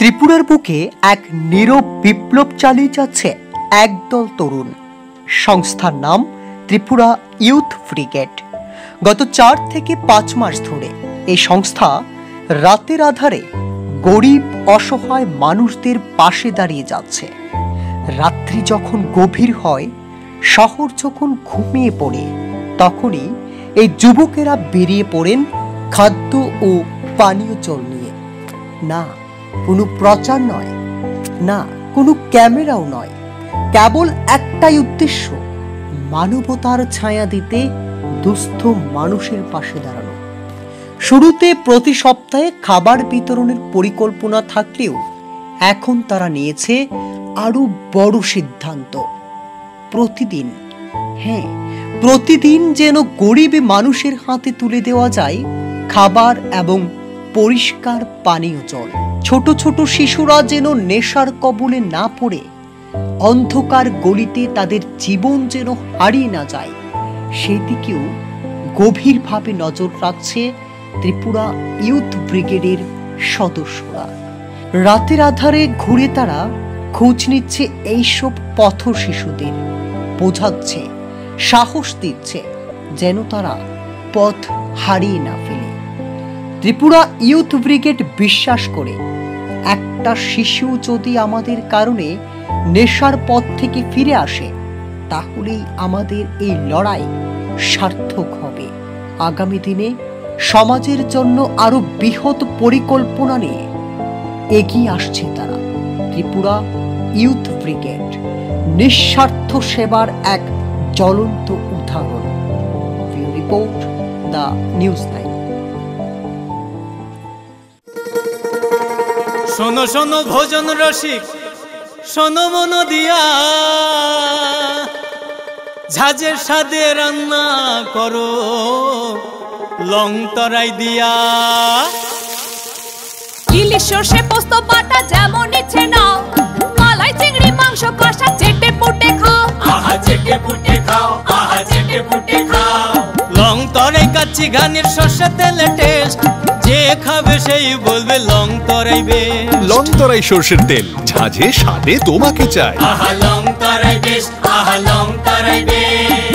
ত্রিপুরার বুকে এক নীরব বিপ্লব চালিয়ে যাচ্ছে একদল তরুণ। সংস্থার নাম ত্রিপুরা ইউথ ব্রিগেড। গত 4 থেকে 5 মাস ধরে এই সংস্থা রাতের আধারে গরিব অসহায় মানুষদের পাশে দাঁড়িয়ে যাচ্ছে। রাত্রি যখন গভীর হয়, শহর যখন ঘুমিয়ে পড়ে, তখনই এই যুবকেরা বেরিয়ে পড়েন খাদ্য ও পানীয় জল নিয়ে। না কোনো প্রচার নয়, না কোনো ক্যামেরাও নয়, কেবল একটাই উদ্দেশ্য, মানবতার ছায়া দিতে দুস্থ মানুষের পাশে দাঁড়ানো। শুরুতে প্রতি সপ্তাহে খাবার বিতরণের পরিকল্পনা থাকলেও এখন তারা নিয়েছে আরো বড় সিদ্ধান্ত। প্রতিদিন যেন গরিব মানুষের হাতে তুলে দেওয়া যায় খাবার এবং পরিষ্কার পানীয় জল। ছোট ছোট শিশুরা যেন নেশার কবলে না পড়ে অন্ধকার গলিতে তাদের জীবন যেন হারিয়ে না যায়, সেদিকেও গভীরভাবে নজর রাখছে ত্রিপুরা ইউথ ব্রিগেডের সদস্যরা। রাতের আধারে ঘুরে তারা খোঁজ নিচ্ছে এইসব পথ শিশুদের, বোঝাচ্ছে, সাহস দিচ্ছে যেন তারা পথ হারিয়ে না ফেলে। ত্রিপুরা ইউথ ব্রিগেড বিশ্বাস করে, একটা শিশু যদি আমাদের কারণে নেশার পথ থেকে ফিরে আসে, তাহলেই আমাদের এই লড়াই সার্থক হবে। আগামী দিনে সমাজের জন্য আরো বৃহৎ পরিকল্পনা নিয়ে এগিয়ে আসছে তারা। ত্রিপুরা ইউথ ব্রিগেড নিঃস্বার্থ সেবার এক জ্বলন্ত উদাহরণ। Report the news 9। শোনো শোনো ভোজন রসিক, শোনো মন দিয়া, ঝাঁঝের স্বাদে রান্না করো লং তরাই দিয়া। ইলিশ সর্ষে পোস্ত বাটা যেমন ইচ্ছে নাও, মালাই চিংড়ি মাংস কষা চেটে পুটে খাও, আহা চেটে পুটে খাও, আহা চেটে পুটে খাও। লং তরাই কাচ্চি ঘানির সর্ষে তেলে টেস্ট, যে খাবে সেই বলবে লং তরাই বেশ। লং তরাই সর্ষের তেল, ঝাঁঝে স্বাদে তোমাকে চাই। আহা লং তরাই বেশ, আহা লং তরাই বেশ।